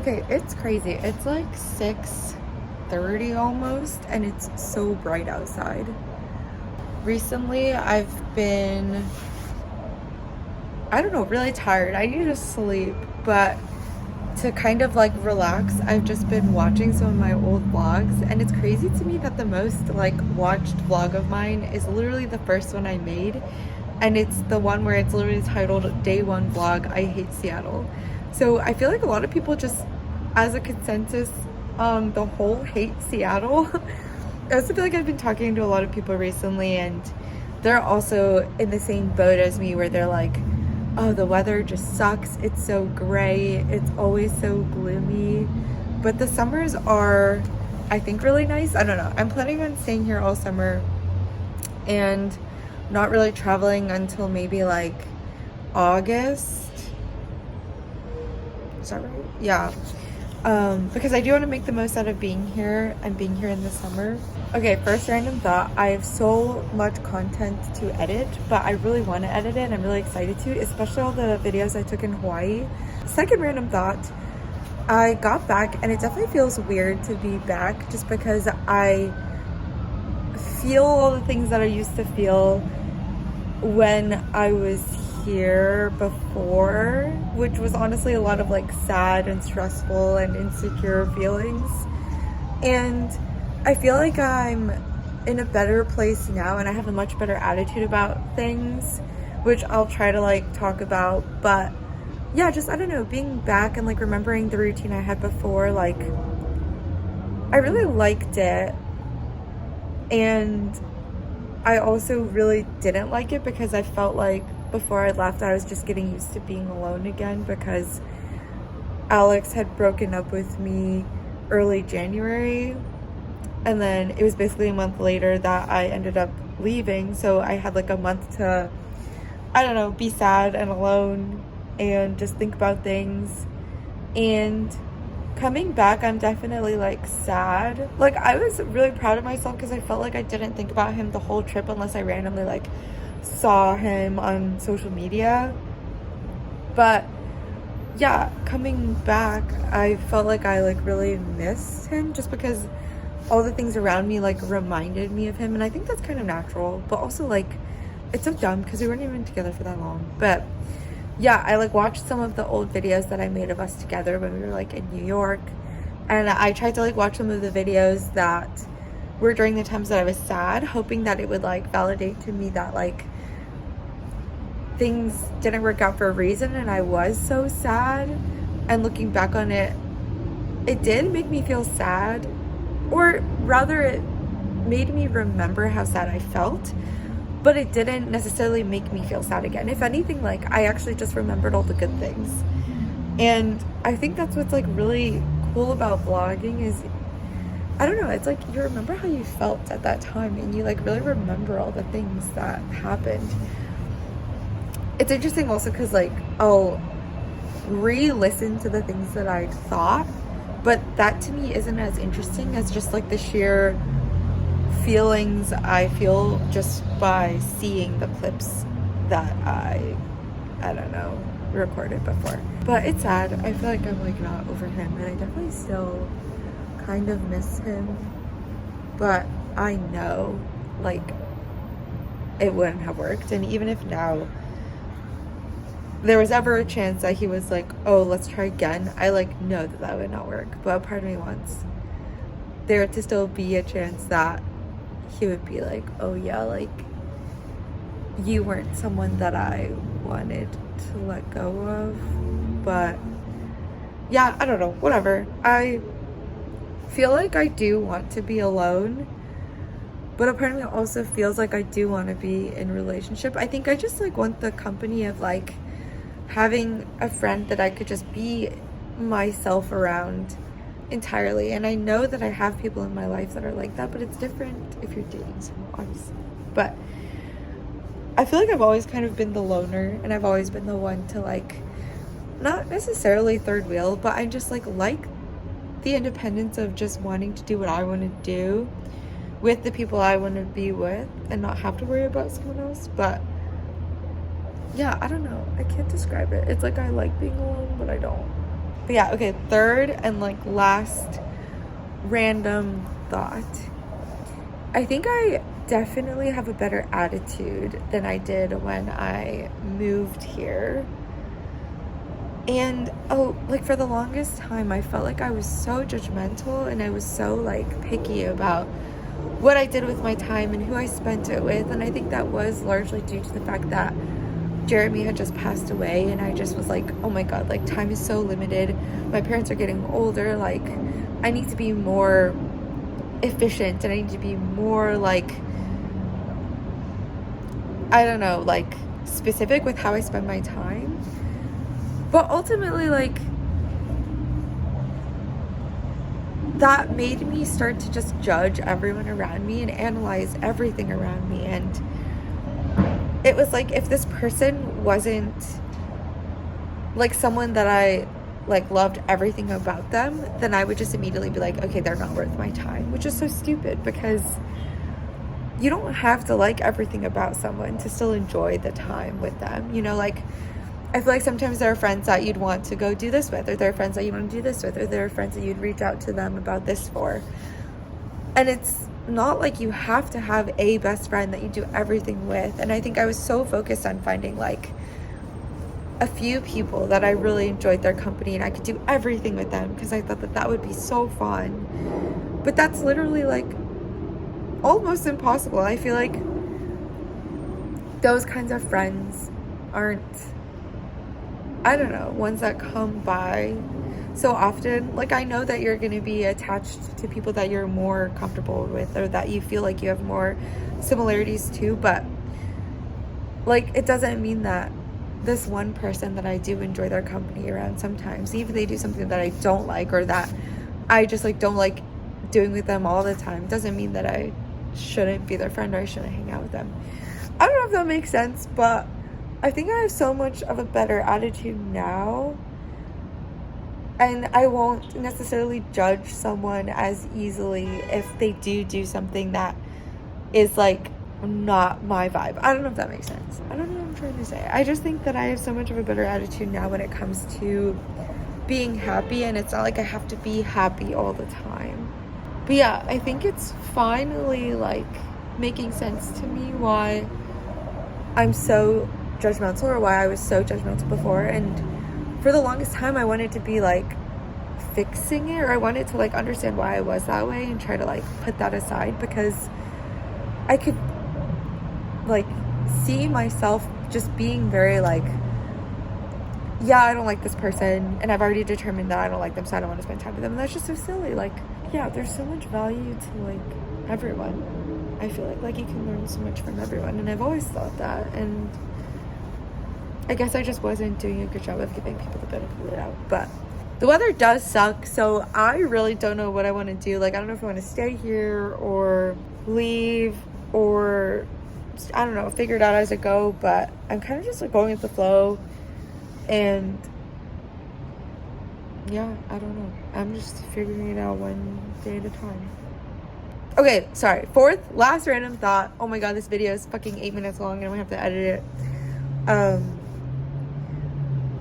Okay, it's crazy. It's like 6:30 almost, and it's so bright outside. Recently, I've been, I don't know, really tired. I need to sleep, but to kind of like relax, I've just been watching some of my old vlogs, and it's crazy to me that the most like watched vlog of mine is literally the first one I made, and it's the one where it's literally titled Day One Vlog, I Hate Seattle. So I feel like a lot of people just, as a consensus, the whole hate Seattle. I also feel like I've been talking to a lot of people recently, and they're also in the same boat as me where they're like, oh, the weather just sucks. It's so gray. It's always so gloomy. But the summers are, I think, really nice. I don't know. I'm planning on staying here all summer and not really traveling until maybe like August. Is that right? Yeah. Because I do want to make the most out of being here and being here in the summer. Okay, first random thought. I have so much content to edit, but I really want to edit it and I'm really excited to, especially all the videos I took in Hawaii. Second random thought. I got back and it definitely feels weird to be back just because I feel all the things that I used to feel when I was here before, which was honestly a lot of like sad and stressful and insecure feelings. And I feel like I'm in a better place now and I have a much better attitude about things, which I'll try to like talk about. But yeah, just I don't know, being back and like remembering the routine I had before, like I really liked it. And I also really didn't like it because I felt like before I left, I was just getting used to being alone again because Alex had broken up with me early January. And then it was basically a month later that I ended up leaving. So I had like a month to, I don't know, be sad and alone and just think about things. And coming back, I'm definitely like sad. Like I was really proud of myself because I felt like I didn't think about him the whole trip unless I randomly like saw him on social media. But yeah, coming back, I felt like I like really missed him just because all the things around me like reminded me of him. And I think that's kind of natural, but also like it's so dumb because we weren't even together for that long. But yeah, I like watched some of the old videos that I made of us together when we were like in New York, and I tried to like watch some of the videos that were during the times that I was sad, hoping that it would like validate to me that like things didn't work out for a reason and I was so sad. And looking back on it, it did make me feel sad, or rather it made me remember how sad I felt, but it didn't necessarily make me feel sad again. If anything, like I actually just remembered all the good things. And I think that's what's like really cool about vlogging is, I don't know, it's like you remember how you felt at that time and you like really remember all the things that happened. It's interesting also because like I'll re-listen to the things that I thought, but that to me isn't as interesting as just like the sheer feelings I feel just by seeing the clips that I don't know, recorded before. But it's sad. I feel like I'm like not over him and I definitely still kind of miss him, but I know like it wouldn't have worked. And even if now there was ever a chance that he was like, oh, let's try again, I like know that that would not work. But part of me wants there to still be a chance that he would be like, oh yeah, like you weren't someone that I wanted to let go of. But yeah, I don't know, whatever. I feel like I do want to be alone, but a part of me also feels like I do want to be in a relationship. I think I just like want the company of like having a friend that I could just be myself around entirely. And I know that I have people in my life that are like that, but it's different if you're dating someone, obviously. But I feel like I've always kind of been the loner, and I've always been the one to like, not necessarily third wheel, but I just like the independence of just wanting to do what I want to do with the people I want to be with and not have to worry about someone else. But yeah, I don't know, I can't describe it. It's like I like being alone, but I don't. But yeah, okay, third and like last random thought. I think I definitely have a better attitude than I did when I moved here. And like for the longest time, I felt like I was so judgmental and I was so like picky about what I did with my time and who I spent it with. And I think that was largely due to the fact that Jeremy had just passed away, and I just was like, oh my God, like time is so limited. My parents are getting older. Like I need to be more efficient and I need to be more like, I don't know, like specific with how I spend my time. But ultimately, like, that made me start to just judge everyone around me and analyze everything around me. And it was like, if this person wasn't like someone that I like loved everything about them, then I would just immediately be like, okay, they're not worth my time, which is so stupid because you don't have to like everything about someone to still enjoy the time with them. You know, like I feel like sometimes there are friends that you'd want to go do this with, or there are friends that you want to do this with, or there are friends that you'd reach out to them about this for. And it's not like you have to have a best friend that you do everything with. And I think I was so focused on finding like a few people that I really enjoyed their company and I could do everything with them because I thought that that would be so fun. But that's literally like almost impossible. I feel like those kinds of friends aren't, I don't know, ones that come by so often. Like I know that you're going to be attached to people that you're more comfortable with or that you feel like you have more similarities to, but like it doesn't mean that this one person that I do enjoy their company around sometimes, even if they do something that I don't like or that I just like don't like doing with them all the time, doesn't mean that I shouldn't be their friend or I shouldn't hang out with them. I don't know if that makes sense, but I think I have so much of a better attitude now, and I won't necessarily judge someone as easily if they do something that is like not my vibe. I don't know if that makes sense. I don't know what I'm trying to say. I just think that I have so much of a better attitude now when it comes to being happy, and it's not like I have to be happy all the time. But yeah, I think it's finally like making sense to me why I'm so judgmental, or why I was so judgmental before. And for the longest time I wanted to be like fixing it, or I wanted to like understand why I was that way and try to like put that aside, because I could like see myself just being very like, yeah, I don't like this person and I've already determined that I don't like them, so I don't want to spend time with them. And that's just so silly. Like, yeah, there's so much value to like everyone. I feel like you can learn so much from everyone, and I've always thought that, and I guess I just wasn't doing a good job of giving people the benefit of the doubt. But the weather does suck, so I really don't know what I want to do. Like, I don't know if I want to stay here or leave, or I don't know, figure it out as I go. But I'm kind of just like going with the flow, and yeah, I don't know. I'm just figuring it out one day at a time. Okay, sorry. Fourth, last random thought. Oh my God, this video is fucking 8 minutes long and I'm gonna have to edit it.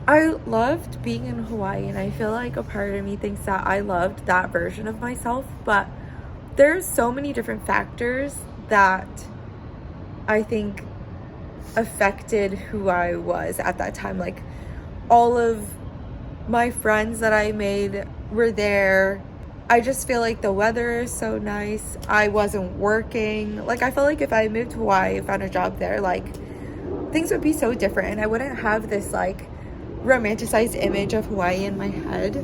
I loved being in Hawaii, and I feel like a part of me thinks that I loved that version of myself, but there's so many different factors that I think affected who I was at that time. Like, all of my friends that I made were there. I just feel like the weather is so nice. I wasn't working. Like, I felt like if I moved to Hawaii and found a job there, like, things would be so different, and I wouldn't have this like romanticized image of Hawaii in my head.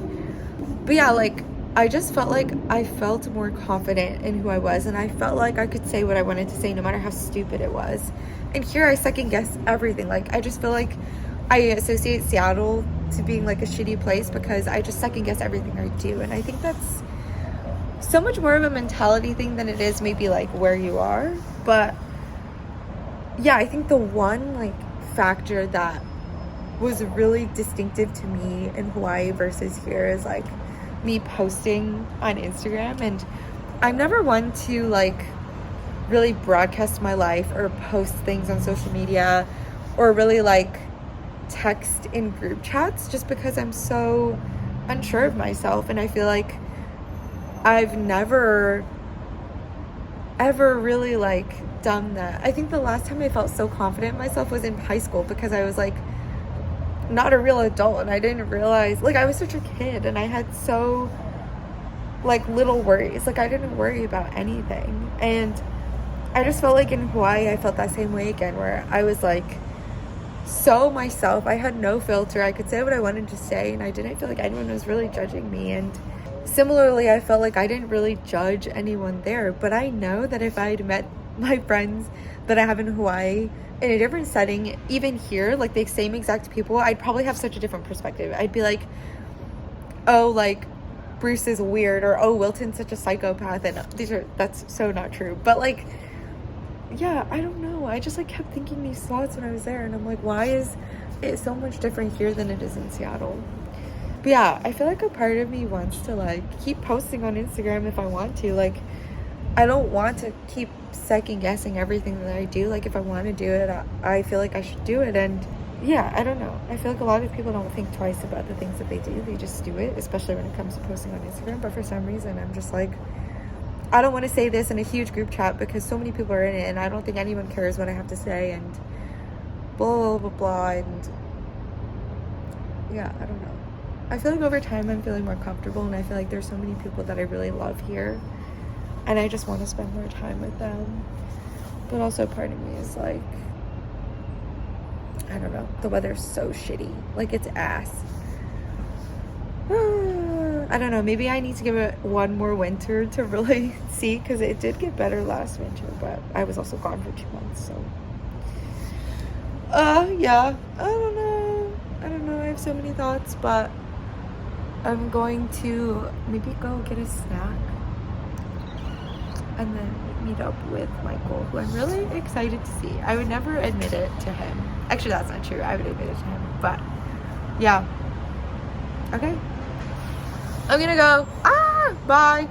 But yeah, like, I just felt like I felt more confident in who I was, and I felt like I could say what I wanted to say no matter how stupid it was. And here I second guess everything. Like, I just feel like I associate Seattle to being like a shitty place because I just second guess everything I do, and I think that's so much more of a mentality thing than it is maybe like where you are. But yeah, I think the one like factor that was really distinctive to me in Hawaii versus here is like me posting on Instagram. And I'm never one to like really broadcast my life or post things on social media or really like text in group chats, just because I'm so unsure of myself, and I feel like I've never ever really like done that. I think the last time I felt so confident in myself was in high school, because I was like not a real adult, and I didn't realize, like, I was such a kid and I had so like little worries. Like, I didn't worry about anything, and I just felt like in Hawaii I felt that same way again, where I was like so myself. I had no filter. I could say what I wanted to say, and I didn't feel like anyone was really judging me. And similarly, I felt like I didn't really judge anyone there, but I know that if I had met my friends that I have in Hawaii in a different setting, even here, like the same exact people, I'd probably have such a different perspective. I'd be like, oh, like, Bruce is weird, or oh, Wilton's such a psychopath, and that's so not true. But like, yeah, I don't know. I just like kept thinking these thoughts when I was there, and I'm like, why is it so much different here than it is in Seattle? But yeah, I feel like a part of me wants to like keep posting on Instagram if I want to. Like, I don't want to keep second guessing everything that I do. Like, if I want to do it, I feel like I should do it. And yeah, I don't know. I feel like a lot of people don't think twice about the things that they do. They just do it, especially when it comes to posting on Instagram. But for some reason, I'm just like, I don't want to say this in a huge group chat because so many people are in it, and I don't think anyone cares what I have to say, and blah, blah, blah, blah. And yeah, I don't know. I feel like over time I'm feeling more comfortable, and I feel like there's so many people that I really love here, and I just want to spend more time with them. But also part of me is like, I don't know, the weather's so shitty. Like, it's ass. I don't know, maybe I need to give it one more winter to really see, because it did get better last winter, but I was also gone for 2 months, so yeah, I don't know, I have so many thoughts, but I'm going to maybe go get a snack and then meet up with Michael, who I'm really excited to see. I would never admit it to him. Actually, that's not true. I would admit it to him. But yeah. Okay. I'm gonna go. Bye.